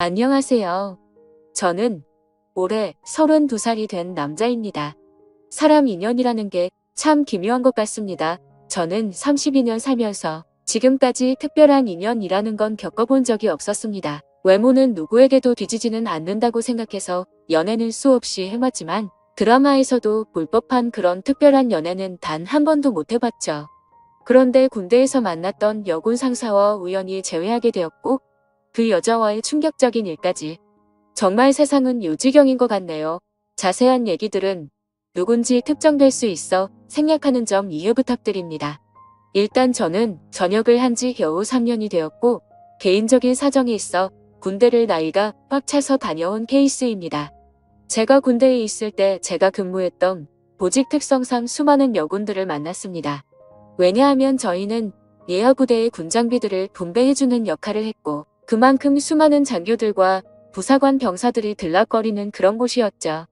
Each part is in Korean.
안녕하세요. 저는 올해 32살이 된 남자입니다. 사람 인연이라는 게 참 기묘한 것 같습니다. 저는 32년 살면서 지금까지 특별한 인연이라는 건 겪어본 적이 없었습니다. 외모는 누구에게도 뒤지지는 않는다고 생각해서 연애는 수없이 해봤지만 드라마에서도 볼 법한 그런 특별한 연애는 단 한 번도 못 해봤죠. 그런데 군대에서 만났던 여군 상사와 우연히 재회하게 되었고 그 여자와의 충격적인 일까지. 정말 세상은 요지경인 것 같네요. 자세한 얘기들은 누군지 특정될 수 있어 생략하는 점 이해 부탁드립니다. 일단 저는 전역을 한 지 겨우 3년이 되었고 개인적인 사정이 있어 군대를 나이가 꽉 차서 다녀온 케이스입니다. 제가 군대에 있을 때 제가 근무했던 보직 특성상 수많은 여군들을 만났습니다. 왜냐하면 저희는 예하 부대의 군장비들을 분배해주는 역할을 했고 그만큼 수많은 장교들과 부사관 병사들이 들락거리는 그런 곳이었죠.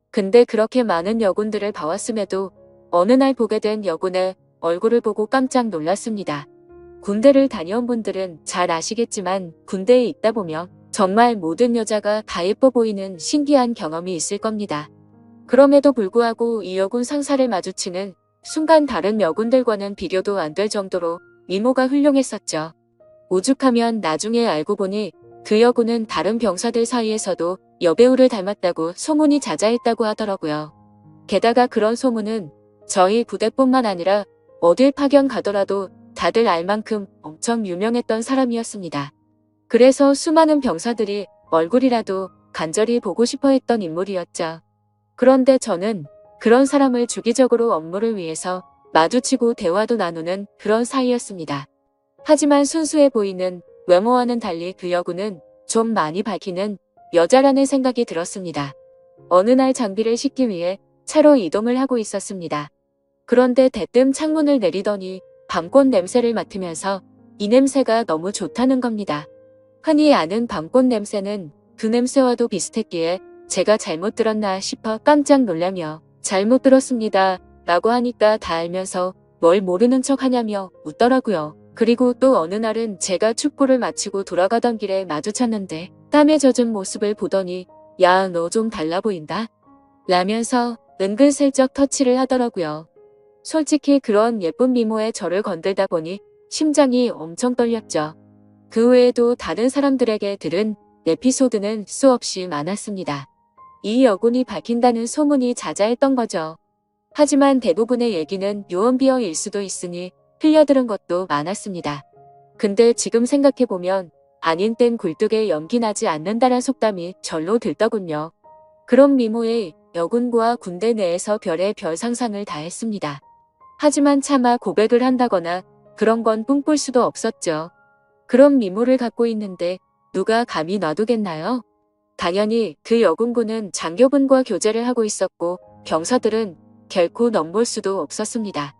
근데 그렇게 많은 여군들을 봐왔음에도 어느 날 보게 된 여군의 얼굴을 보고 깜짝 놀랐습니다. 군대를 다녀온 분들은 잘 아시겠지만 군대에 있다 보면 정말 모든 여자가 다 예뻐 보이는 신기한 경험이 있을 겁니다. 그럼에도 불구하고 이 여군 상사를 마주치는 순간 다른 여군들과는 비교도 안 될 정도로 미모가 훌륭했었죠. 오죽하면 나중에 알고 보니 그 여군은 다른 병사들 사이에서도 여배우를 닮았다고 소문이 자자했다고 하더라고요. 게다가 그런 소문은 저희 부대뿐만 아니라 어딜 파견 가더라도 다들 알 만큼 엄청 유명했던 사람이었습니다. 그래서 수많은 병사들이 얼굴이라도 간절히 보고 싶어 했던 인물이었죠. 그런데 저는 그런 사람을 주기적으로 업무를 위해서 마주치고 대화도 나누는 그런 사이였습니다. 하지만 순수해 보이는 외모와는 달리 그 여군은 좀 많이 밝히는 여자라는 생각이 들었습니다. 어느 날 장비를 싣기 위해 차로 이동을 하고 있었습니다. 그런데 대뜸 창문을 내리더니 밤꽃 냄새를 맡으면서 이 냄새가 너무 좋다는 겁니다. 흔히 아는 밤꽃 냄새는 그 냄새와도 비슷했기에 제가 잘못 들었나 싶어 깜짝 놀라며 잘못 들었습니다 라고 하니까 다 알면서 뭘 모르는 척 하냐며 웃더라고요. 그리고 또 어느 날은 제가 축구를 마치고 돌아가던 길에 마주쳤는데 땀에 젖은 모습을 보더니 야, 너 좀 달라 보인다 라면서 은근슬쩍 터치를 하더라고요. 솔직히 그런 예쁜 미모의 저를 건들다 보니 심장이 엄청 떨렸죠. 그 외에도 다른 사람들에게 들은 에피소드는 수없이 많았습니다. 이 여군이 밝힌다는 소문이 자자했던 거죠. 하지만 대부분의 얘기는 요언비어일 수도 있으니 흘려들은 것도 많았습니다. 근데 지금 생각해보면 아닌 땐 굴뚝에 연기 나지 않는다란 속담이 절로 들더군요. 그런 미모의 여군과 군대 내에서 별의 별 상상을 다 했습니다. 하지만 차마 고백을 한다거나 그런 건 꿈꿀 수도 없었죠. 그런 미모를 갖고 있는데 누가 감히 놔두겠나요? 당연히 그 여군군은 장교분과 교제를 하고 있었고 병사들은 결코 넘볼 수도 없었습니다.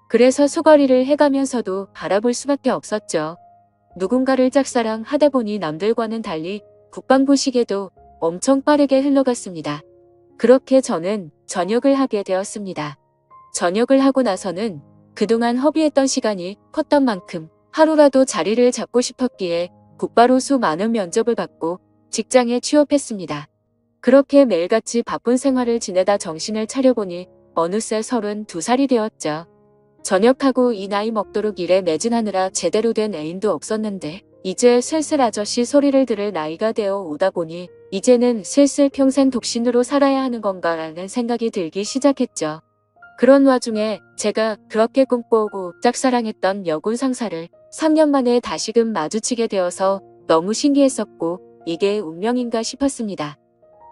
그래서 수거리를 해가면서도 바라볼 수밖에 없었죠. 누군가를 짝사랑하다 보니 남들과는 달리 국방부 시계도 엄청 빠르게 흘러갔습니다. 그렇게 저는 전역을 하게 되었습니다. 전역을 하고 나서는 그동안 허비했던 시간이 컸던 만큼 하루라도 자리를 잡고 싶었기에 곧바로 수많은 면접을 받고 직장에 취업했습니다. 그렇게 매일같이 바쁜 생활을 지내다 정신을 차려보니 어느새 32살이 되었죠. 전역하고 이 나이 먹도록 일에 매진하느라 제대로 된 애인도 없었는데 이제 슬슬 아저씨 소리를 들을 나이가 되어 오다 보니 이제는 슬슬 평생 독신으로 살아야 하는 건가라는 생각이 들기 시작했죠. 그런 와중에 제가 그렇게 꿈꿔오고 짝사랑했던 여군 상사를 3년 만에 다시금 마주치게 되어서 너무 신기했었고 이게 운명인가 싶었습니다.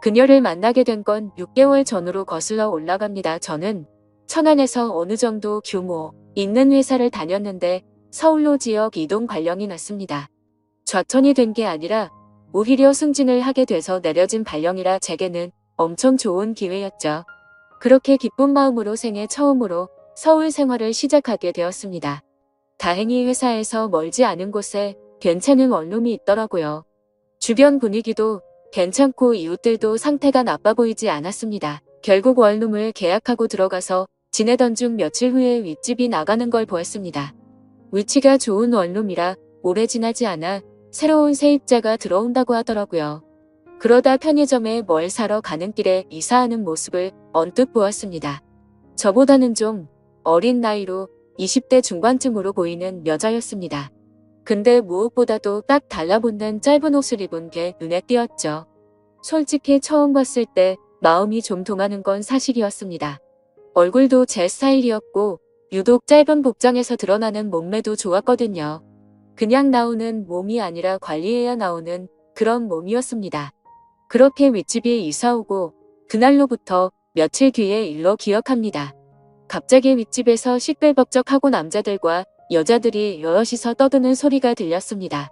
그녀를 만나게 된 건 6개월 전으로 거슬러 올라갑니다. 저는 천안에서 어느 정도 규모 있는 회사를 다녔는데 서울로 지역 이동 발령이 났습니다. 좌천이 된 게 아니라 오히려 승진을 하게 돼서 내려진 발령이라 제게는 엄청 좋은 기회였죠. 그렇게 기쁜 마음으로 생애 처음으로 서울 생활을 시작하게 되었습니다. 다행히 회사에서 멀지 않은 곳에 괜찮은 원룸이 있더라고요. 주변 분위기도 괜찮고 이웃들도 상태가 나빠 보이지 않았습니다. 결국 원룸을 계약하고 들어가서 지내던 중 며칠 후에 윗집이 나가는 걸 보았습니다. 위치가 좋은 원룸이라 오래 지나지 않아 새로운 세입자가 들어온다고 하더라고요. 그러다 편의점에 뭘 사러 가는 길에 이사하는 모습을 언뜻 보았습니다. 저보다는 좀 어린 나이로 20대 중반쯤으로 보이는 여자였습니다. 근데 무엇보다도 딱 달라붙는 짧은 옷을 입은 게 눈에 띄었죠. 솔직히 처음 봤을 때 마음이 좀 동하는 건 사실이었습니다. 얼굴도 제 스타일이었고 유독 짧은 복장에서 드러나는 몸매도 좋았거든요. 그냥 나오는 몸이 아니라 관리해야 나오는 그런 몸이었습니다. 그렇게 윗집에 이사 오고 그날로부터 며칠 뒤의 일로 기억합니다. 갑자기 윗집에서 시끌벅적하고 남자들과 여자들이 여럿이서 떠드는 소리가 들렸습니다.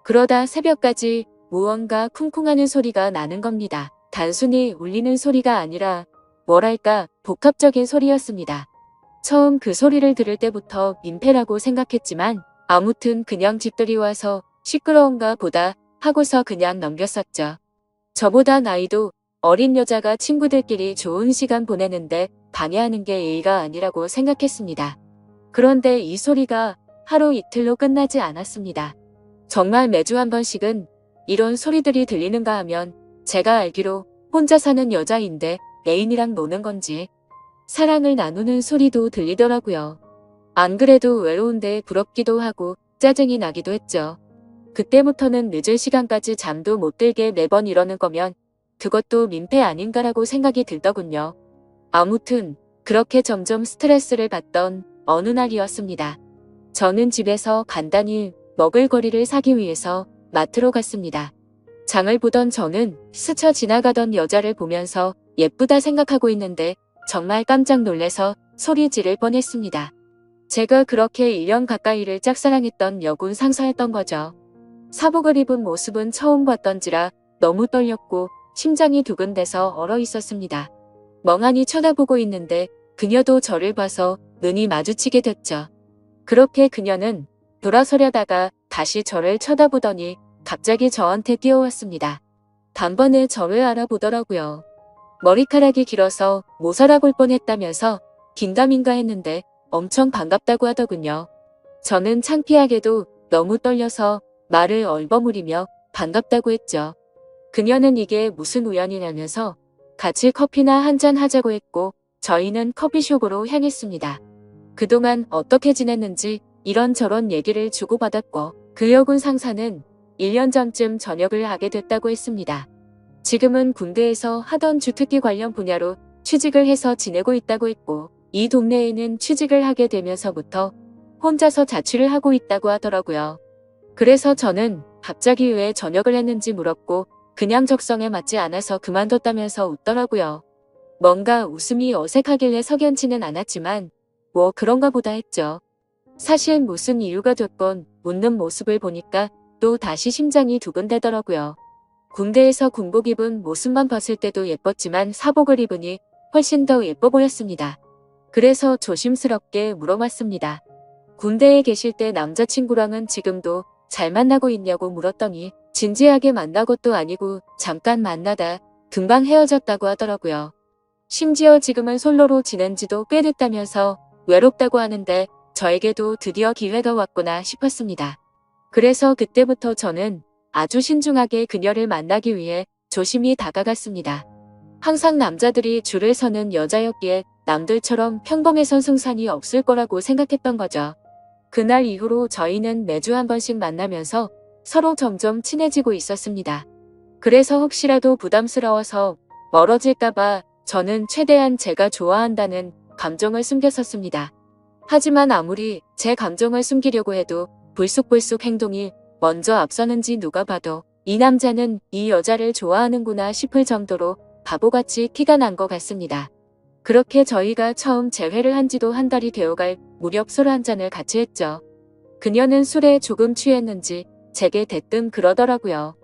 그러다 새벽까지 무언가 쿵쿵하는 소리가 나는 겁니다. 단순히 울리는 소리가 아니라 뭐랄까 복합적인 소리였습니다. 처음 그 소리를 들을 때부터 민폐라고 생각했지만 아무튼 그냥 집들이 와서 시끄러운가 보다 하고서 그냥 넘겼었죠. 저보다 나이도 어린 여자가 친구들끼리 좋은 시간 보내는데 방해하는 게 예의가 아니라고 생각했습니다. 그런데 이 소리가 하루 이틀로 끝나지 않았습니다. 정말 매주 한 번씩은 이런 소리들이 들리는가 하면 제가 알기로 혼자 사는 여자인데 애인이랑 노는 건지 사랑을 나누는 소리도 들리더라고요. 안 그래도 외로운데 부럽기도 하고 짜증이 나기도 했죠. 그때부터는 늦은 시간까지 잠도 못 들게 매번 이러는 거면 그것도 민폐 아닌가라고 생각이 들더군요. 아무튼 그렇게 점점 스트레스를 받던 어느 날이었습니다. 저는 집에서 간단히 먹을거리를 사기 위해서 마트로 갔습니다. 장을 보던 저는 스쳐 지나가던 여자를 보면서 예쁘다 생각하고 있는데 정말 깜짝 놀래서 소리 지를 뻔했습니다. 제가 그렇게 1년 가까이를 짝사랑했던 여군 상사였던 거죠. 사복을 입은 모습은 처음 봤던지라 너무 떨렸고 심장이 두근대서 얼어 있었습니다. 멍하니 쳐다보고 있는데 그녀도 저를 봐서 눈이 마주치게 됐죠. 그렇게 그녀는 돌아서려다가 다시 저를 쳐다보더니 갑자기 저한테 뛰어왔습니다. 단번에 저를 알아보더라고요. 머리카락이 길어서 못 알아볼 뻔했다면서 긴가민가 했는데 엄청 반갑다고 하더군요. 저는 창피하게도 너무 떨려서 말을 얼버무리며 반갑다고 했죠. 그녀는 이게 무슨 우연이냐면서 같이 커피나 한잔 하자고 했고 저희는 커피숍으로 향했습니다. 그동안 어떻게 지냈는지 이런저런 얘기를 주고받았고 그 여군 상사는 1년 전쯤 전역을 하게 됐다고 했습니다. 지금은 군대에서 하던 주특기 관련 분야로 취직을 해서 지내고 있다고 했고 이 동네에는 취직을 하게 되면서부터 혼자서 자취를 하고 있다고 하더라고요. 그래서 저는 갑자기 왜 전역을 했는지 물었고 그냥 적성에 맞지 않아서 그만뒀다면서 웃더라고요. 뭔가 웃음이 어색하길래 석연치는 않았지만 뭐 그런가 보다 했죠. 사실 무슨 이유가 됐건 웃는 모습을 보니까 또 다시 심장이 두근대더라고요. 군대에서 군복 입은 모습만 봤을 때도 예뻤지만 사복을 입으니 훨씬 더 예뻐 보였습니다. 그래서 조심스럽게 물어봤습니다. 군대에 계실 때 남자친구랑은 지금도 잘 만나고 있냐고 물었더니 진지하게 만난 것도 아니고 잠깐 만나다 금방 헤어졌다고 하더라고요. 심지어 지금은 솔로로 지낸 지도 꽤 됐다면서 외롭다고 하는데 저에게도 드디어 기회가 왔구나 싶었습니다. 그래서 그때부터 저는 아주 신중하게 그녀를 만나기 위해 조심히 다가갔습니다. 항상 남자들이 줄을 서는 여자였기에 남들처럼 평범해선 승산이 없을 거라고 생각했던 거죠. 그날 이후로 저희는 매주 한 번씩 만나면서 서로 점점 친해지고 있었습니다. 그래서 혹시라도 부담스러워서 멀어질까봐 저는 최대한 제가 좋아한다는 감정을 숨겼었습니다. 하지만 아무리 제 감정을 숨기려고 해도 불쑥불쑥 행동이 먼저 앞서는지 누가 봐도 이 남자는 이 여자를 좋아하는구나 싶을 정도로 바보같이 티가 난 것 같습니다. 그렇게 저희가 처음 재회를 한 지도 한 달이 되어갈 무렵 술 한 잔을 같이 했죠. 그녀는 술에 조금 취했는지 제게 대뜸 그러더라고요.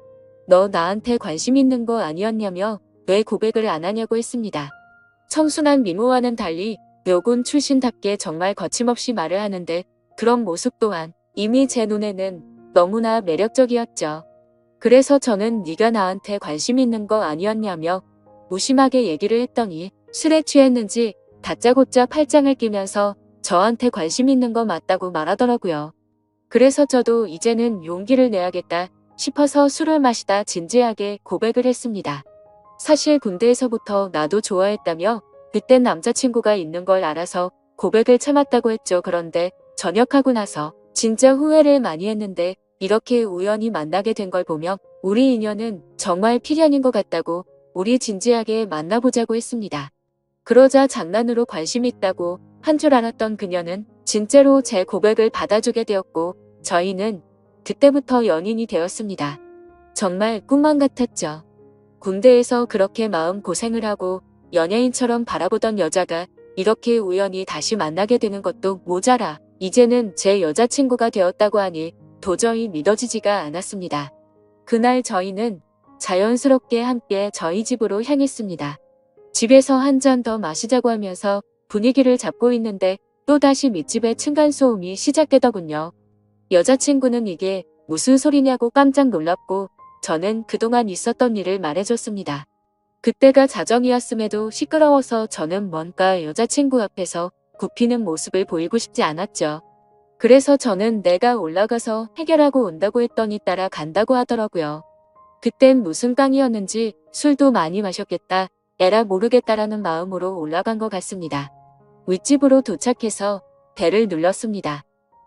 너 나한테 관심 있는 거 아니었냐며 왜 고백을 안 하냐고 했습니다. 청순한 미모와는 달리 여군 출신답게 정말 거침없이 말을 하는데 그런 모습 또한 이미 제 눈에는 너무나 매력적이었죠. 그래서 저는 네가 나한테 관심 있는 거 아니었냐며 무심하게 얘기를 했더니 술에 취했는지 다짜고짜 팔짱을 끼면서 저한테 관심 있는 거 맞다고 말하더라고요. 그래서 저도 이제는 용기를 내야겠다 싶어서 술을 마시다 진지하게 고백을 했습니다. 사실 군대에서부터 나도 좋아했다며 그땐 남자친구가 있는 걸 알아서 고백을 참았다고 했죠. 그런데 전역하고 나서 진짜 후회를 많이 했는데 이렇게 우연히 만나게 된 걸 보면 우리 인연은 정말 필연인 것 같다고 우리 진지하게 만나보자고 했습니다. 그러자 장난으로 관심 있다고 한 줄 알았던 그녀는 진짜로 제 고백을 받아주게 되었고 저희는 그때부터 연인이 되었습니다. 정말 꿈만 같았죠. 군대에서 그렇게 마음 고생을 하고 연예인처럼 바라보던 여자가 이렇게 우연히 다시 만나게 되는 것도 모자라 이제는 제 여자친구가 되었다고 하니 도저히 믿어지지가 않았습니다. 그날 저희는 자연스럽게 함께 저희 집으로 향했습니다. 집에서 한 잔 더 마시자고 하면서 분위기를 잡고 있는데 또다시 밑집에 층간소음이 시작되더군요. 여자친구는 이게 무슨 소리냐고 깜짝 놀랐고 저는 그동안 있었던 일을 말해줬습니다. 그때가 자정이었음에도 시끄러워서 저는 뭔가 여자친구 앞에서 굽히는 모습을 보이고 싶지 않았죠. 그래서 저는 내가 올라가서 해결하고 온다고 했더니 따라간다고 하더라고요. 그땐 무슨 깡이었는지 술도 많이 마셨겠다, 에라 모르겠다라는 마음으로 올라간 것 같습니다. 윗집으로 도착해서 벨을 눌렀습니다.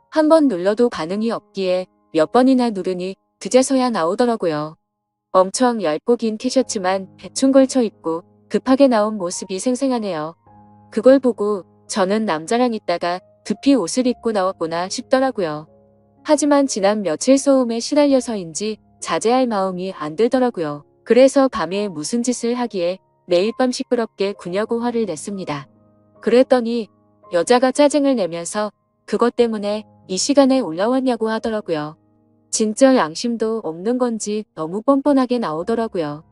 한 번 눌러도 반응이 없기에 몇 번이나 누르니 그제서야 나오더라고요. 엄청 얇고 긴 티셔츠만 대충 걸쳐 입고 급하게 나온 모습이 생생하네요. 그걸 보고 저는 남자랑 있다가 급히 옷을 입고 나왔구나 싶더라고요. 하지만 지난 며칠 소음에 시달려서인지 자제할 마음이 안 들더라고요. 그래서 밤에 무슨 짓을 하기에 매일 밤 시끄럽게 구냐고 화를 냈습니다. 그랬더니 여자가 짜증을 내면서 그것 때문에 이 시간에 올라왔냐고 하더라고요. 진짜 양심도 없는 건지 너무 뻔뻔하게 나오더라고요.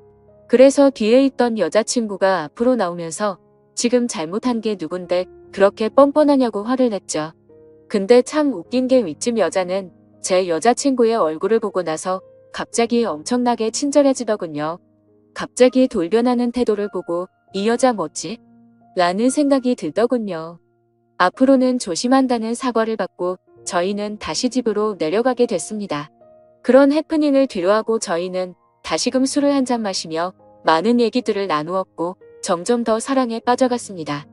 그래서 뒤에 있던 여자친구가 앞으로 나오면서 지금 잘못한 게 누군데 그렇게 뻔뻔하냐고 화를 냈죠. 근데 참 웃긴 게 윗집 여자는 제 여자친구의 얼굴을 보고 나서 갑자기 엄청나게 친절해지더군요. 갑자기 돌변하는 태도를 보고 이 여자 뭐지? 라는 생각이 들더군요. 앞으로는 조심한다는 사과를 받고 저희는 다시 집으로 내려가게 됐습니다. 그런 해프닝을 뒤로하고 저희는 다시금 술을 한 잔 마시며 많은 얘기들을 나누었고 점점 더 사랑에 빠져갔습니다.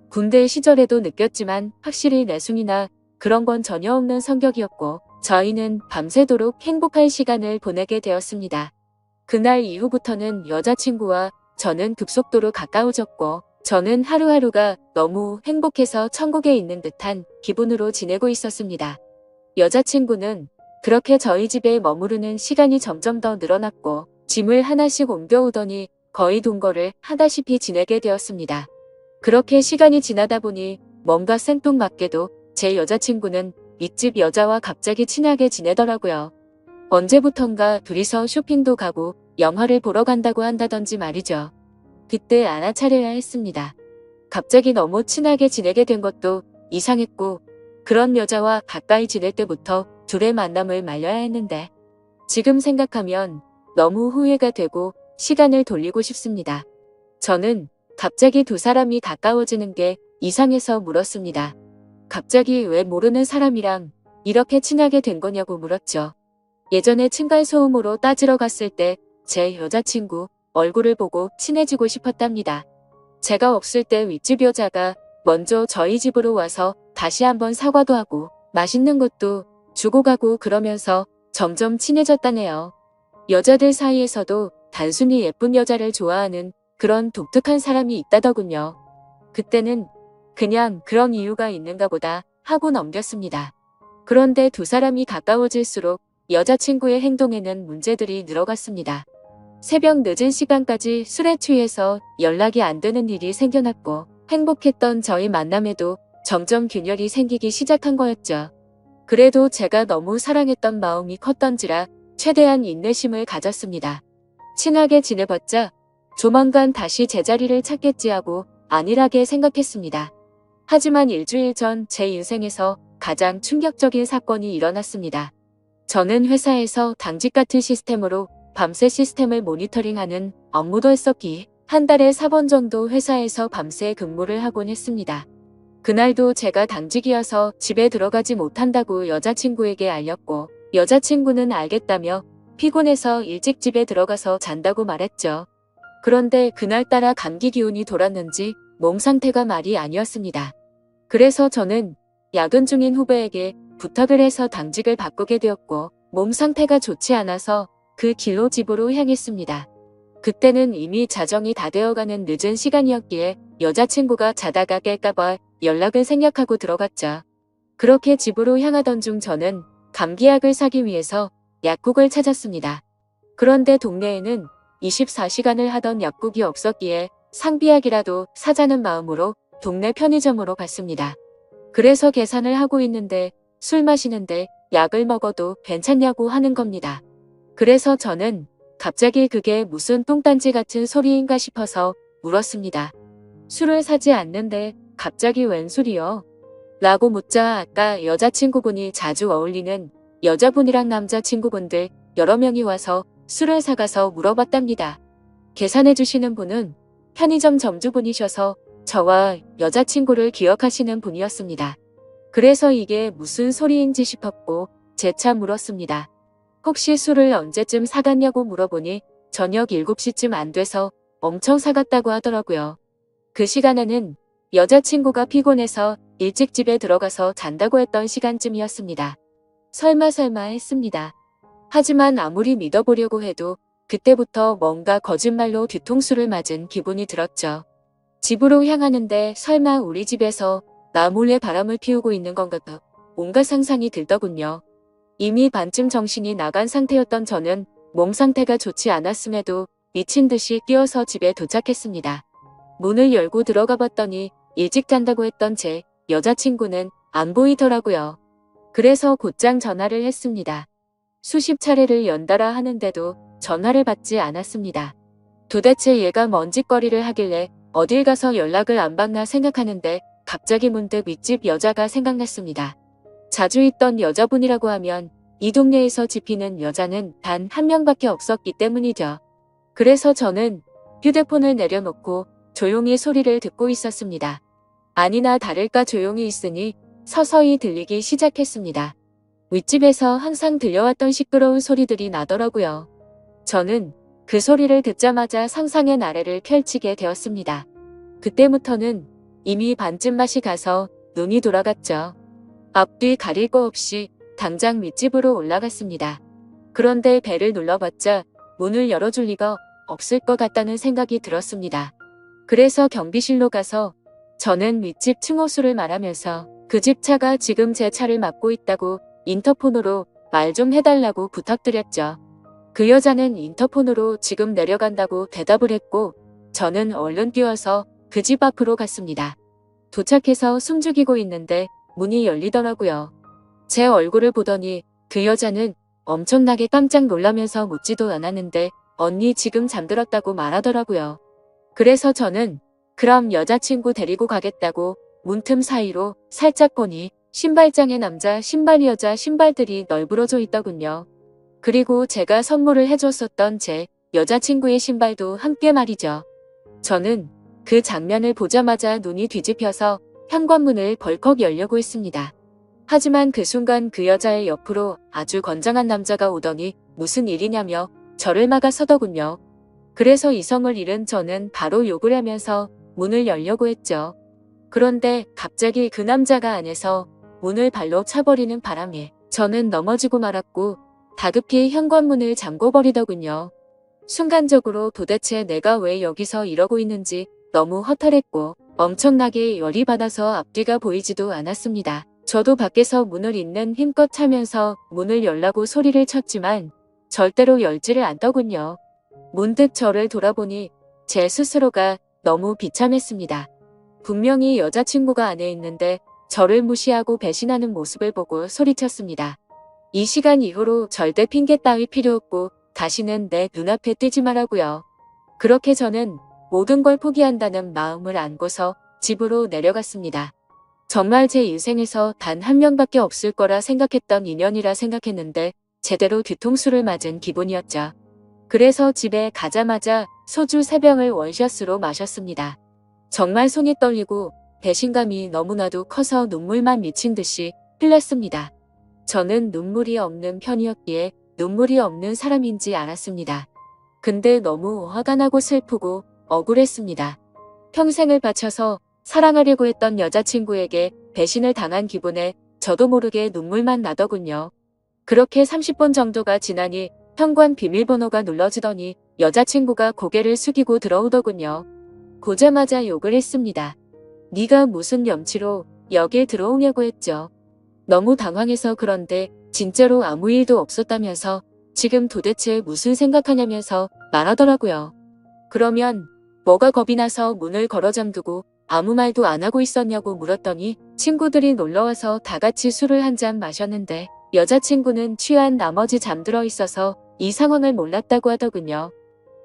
군대 시절에도 느꼈지만 확실히 내숭이나 그런 건 전혀 없는 성격이었고 저희는 밤새도록 행복한 시간을 보내게 되었습니다. 그날 이후부터는 여자친구와 저는 급속도로 가까워졌고 저는 하루하루가 너무 행복해서 천국에 있는 듯한 기분으로 지내고 있었습니다. 여자친구는 그렇게 저희 집에 머무르는 시간이 점점 더 늘어났고 짐을 하나씩 옮겨오더니 거의 동거를 하다시피 지내게 되었습니다. 그렇게 시간이 지나다 보니 뭔가 생뚱맞게도 제 여자친구는 윗집 여자와 갑자기 친하게 지내더라고요. 언제부턴가 둘이서 쇼핑도 가고 영화를 보러 간다고 한다던지 말이죠. 그때 알아차려야 했습니다. 갑자기 너무 친하게 지내게 된 것도 이상했고 그런 여자와 가까이 지낼 때부터 둘의 만남을 말려야 했는데 지금 생각하면 너무 후회가 되고 시간을 돌리고 싶습니다. 저는 갑자기 두 사람이 가까워지는 게 이상해서 물었습니다. 갑자기 왜 모르는 사람이랑 이렇게 친하게 된 거냐고 물었죠. 예전에 층간소음으로 따지러 갔을 때 제 여자친구 얼굴을 보고 친해지고 싶었답니다. 제가 없을 때 윗집 여자가 먼저 저희 집으로 와서 다시 한번 사과도 하고 맛있는 것도 주고 가고 그러면서 점점 친해졌다네요. 여자들 사이에서도 단순히 예쁜 여자를 좋아하는 그런 독특한 사람이 있다더군요. 그때는 그냥 그런 이유가 있는가 보다 하고 넘겼습니다. 그런데 두 사람이 가까워질수록 여자친구의 행동에는 문제들이 늘어갔습니다. 새벽 늦은 시간까지 술에 취해서 연락이 안 되는 일이 생겨났고 행복했던 저희 만남에도 점점 균열이 생기기 시작한 거였죠. 그래도 제가 너무 사랑했던 마음이 컸던지라 최대한 인내심을 가졌습니다. 친하게 지내봤자 조만간 다시 제자리를 찾겠지 하고 안일하게 생각했습니다. 하지만 일주일 전 제 인생에서 가장 충격적인 사건이 일어났습니다. 저는 회사에서 당직 같은 시스템으로 밤새 시스템을 모니터링하는 업무도 했었기에 한 달에 4번 정도 회사에서 밤새 근무를 하곤 했습니다. 그날도 제가 당직이어서 집에 들어가지 못한다고 여자친구에게 알렸고 여자친구는 알겠다며 피곤해서 일찍 집에 들어가서 잔다고 말했죠. 그런데 그날따라 감기 기운이 돌았는지 몸 상태가 말이 아니었습니다. 그래서 저는 야근 중인 후배에게 부탁을 해서 당직을 바꾸게 되었고 몸 상태가 좋지 않아서 그 길로 집으로 향했습니다. 그때는 이미 자정이 다 되어가는 늦은 시간이었기에 여자친구가 자다가 깰까봐 연락을 생략하고 들어갔죠. 그렇게 집으로 향하던 중 저는 감기약을 사기 위해서 약국을 찾았습니다. 그런데 동네에는 24시간을 하던 약국이 없었기에 상비약이라도 사자는 마음으로 동네 편의점으로 갔습니다. 그래서 계산을 하고 있는데 술 마시는데 약을 먹어도 괜찮냐고 하는 겁니다. 그래서 저는 갑자기 그게 무슨 똥단지 같은 소리인가 싶어서 물었습니다. 술을 사지 않는데 갑자기 웬 술이요? 라고 묻자 아까 여자친구분이 자주 어울리는 여자분이랑 남자친구분들 여러 명이 와서 술을 사가서 물어봤답니다. 계산해 주시는 분은 편의점 점주분이셔서 저와 여자친구를 기억하시는 분이었습니다. 그래서 이게 무슨 소리인지 싶었고 재차 물었습니다. 혹시 술을 언제쯤 사갔냐고 물어보니 저녁 7시쯤 안 돼서 엄청 사갔다고 하더라고요. 그 시간에는 여자친구가 피곤해서 일찍 집에 들어가서 잔다고 했던 시간쯤이었습니다. 설마 했습니다. 하지만 아무리 믿어보려고 해도 그때부터 뭔가 거짓말로 뒤통수를 맞은 기분이 들었죠. 집으로 향하는데 설마 우리 집에서 나 몰래 바람을 피우고 있는 건가 온갖 상상이 들더군요. 이미 반쯤 정신이 나간 상태였던 저는 몸 상태가 좋지 않았음에도 미친 듯이 뛰어서 집에 도착했습니다. 문을 열고 들어가 봤더니 일찍 잔다고 했던 제 여자친구는 안 보이더라고요. 그래서 곧장 전화를 했습니다. 수십 차례를 연달아 하는데도 전화를 받지 않았습니다. 도대체 얘가 뭔 짓거리를 하길래 어딜 가서 연락을 안 받나 생각하는데 갑자기 문득 윗집 여자가 생각났습니다. 자주 있던 여자분이라고 하면 이 동네에서 집히는 여자는 단 한 명밖에 없었기 때문이죠. 그래서 저는 휴대폰을 내려놓고 조용히 소리를 듣고 있었습니다. 아니나 다를까 조용히 있으니 서서히 들리기 시작했습니다. 윗집에서 항상 들려왔던 시끄러운 소리들이 나더라고요. 저는 그 소리를 듣자마자 상상의 나래를 펼치게 되었습니다. 그때부터는 이미 반쯤 맛이 가서 눈이 돌아갔죠. 앞뒤 가릴 거 없이 당장 윗집으로 올라갔습니다. 그런데 배를 눌러봤자 문을 열어줄 리가 없을 것 같다는 생각이 들었습니다. 그래서 경비실로 가서 저는 윗집 층호수를 말하면서 그 집 차가 지금 제 차를 막고 있다고 인터폰으로 말 좀 해달라고 부탁드렸죠. 그 여자는 인터폰으로 지금 내려간다고 대답을 했고 저는 얼른 뛰어서 그 집 앞으로 갔습니다. 도착해서 숨죽이고 있는데 문이 열리더라고요. 제 얼굴을 보더니 그 여자는 엄청나게 깜짝 놀라면서 묻지도 않았는데 언니 지금 잠들었다고 말하더라고요. 그래서 저는 그럼 여자친구 데리고 가겠다고 문틈 사이로 살짝 보니 신발장에 남자 신발 여자 신발들이 널브러져 있더군요. 그리고 제가 선물을 해줬었던 제 여자친구의 신발도 함께 말이죠. 저는 그 장면을 보자마자 눈이 뒤집혀서 현관문을 벌컥 열려고 했습니다. 하지만 그 순간 그 여자의 옆으로 아주 건장한 남자가 오더니 무슨 일이냐며 저를 막아서더군요. 그래서 이성을 잃은 저는 바로 욕을 하면서 문을 열려고 했죠. 그런데 갑자기 그 남자가 안에서 문을 발로 차버리는 바람에 저는 넘어지고 말았고 다급히 현관문을 잠궈버리더군요. 순간적으로 도대체 내가 왜 여기서 이러고 있는지 너무 허탈했고 엄청나게 열이 받아서 앞뒤가 보이지도 않았습니다. 저도 밖에서 문을 잇는 힘껏 차면서 문을 열라고 소리를 쳤지만 절대로 열지를 않더군요. 문득 저를 돌아보니 제 스스로가 너무 비참했습니다. 분명히 여자친구가 안에 있는데 저를 무시하고 배신하는 모습을 보고 소리쳤습니다. 이 시간 이후로 절대 핑계 따위 필요 없고 다시는 내 눈앞에 뜨지 말라고요. 그렇게 저는 모든 걸 포기한다는 마음을 안고서 집으로 내려갔습니다. 정말 제 인생에서 단 한 명밖에 없을 거라 생각했던 인연이라 생각했는데 제대로 뒤통수를 맞은 기분이었죠. 그래서 집에 가자마자 소주 3병을 원샷으로 마셨습니다. 정말 손이 떨리고 배신감이 너무나도 커서 눈물만 미친 듯이 흘렸습니다. 저는 눈물이 없는 편이었기에 눈물이 없는 사람인지 알았습니다. 근데 너무 화가 나고 슬프고 억울했습니다. 평생을 바쳐서 사랑하려고 했던 여자친구에게 배신을 당한 기분에 저도 모르게 눈물만 나더군요. 그렇게 30분 정도가 지나니 현관 비밀번호가 눌러지더니 여자친구가 고개를 숙이고 들어오더군요. 보자마자 욕을 했습니다. 네가 무슨 염치로 여길 들어오냐고 했죠. 너무 당황해서 그런데 진짜로 아무 일도 없었다면서 지금 도대체 무슨 생각하냐면서 말하더라고요. 그러면 뭐가 겁이 나서 문을 걸어 잠그고 아무 말도 안 하고 있었냐고 물었더니 친구들이 놀러와서 다 같이 술을 한 잔 마셨는데 여자친구는 취한 나머지 잠들어 있어서 이 상황을 몰랐다고 하더군요.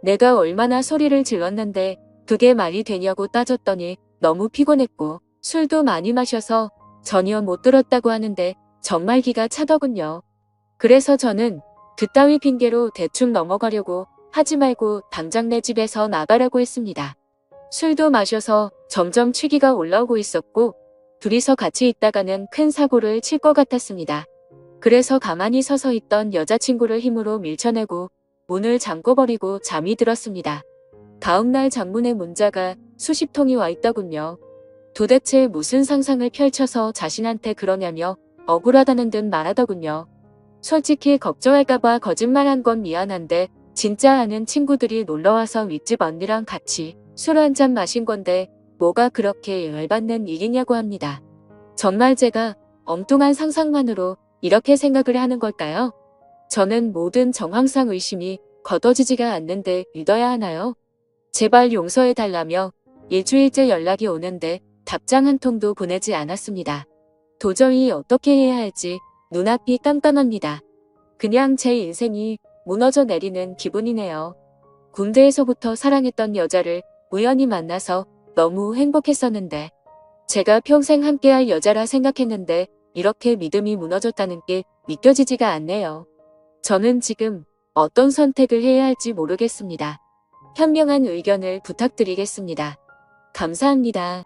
내가 얼마나 소리를 질렀는데 그게 말이 되냐고 따졌더니 너무 피곤했고 술도 많이 마셔서 전혀 못 들었다고 하는데 정말 기가 차더군요. 그래서 저는 그따위 핑계로 대충 넘어가려고 하지 말고 당장 내 집에서 나가라고 했습니다. 술도 마셔서 점점 취기가 올라오고 있었고 둘이서 같이 있다가는 큰 사고를 칠 것 같았습니다. 그래서 가만히 서서 있던 여자친구를 힘으로 밀쳐내고 문을 잠궈버리고 잠이 들었습니다. 다음날 장문의 문자가 수십 통이 와 있더군요. 도대체 무슨 상상을 펼쳐서 자신한테 그러냐며 억울하다는 듯 말하더군요. 솔직히 걱정할까봐 거짓말한 건 미안한데 진짜 아는 친구들이 놀러와서 윗집 언니랑 같이 술 한 잔 마신 건데 뭐가 그렇게 열받는 일이냐고 합니다. 정말 제가 엉뚱한 상상만으로 이렇게 생각을 하는 걸까요? 저는 모든 정황상 의심이 걷어지지가 않는데 믿어야 하나요? 제발 용서해달라며 일주일째 연락이 오는데 답장 한 통도 보내지 않았습니다. 도저히 어떻게 해야 할지 눈앞이 깜깜합니다. 그냥 제 인생이 무너져 내리는 기분이네요. 군대에서부터 사랑했던 여자를 우연히 만나서 너무 행복했었는데 제가 평생 함께할 여자라 생각했는데 이렇게 믿음이 무너졌다는 게 믿겨지지가 않네요. 저는 지금 어떤 선택을 해야 할지 모르겠습니다. 현명한 의견을 부탁드리겠습니다. 감사합니다.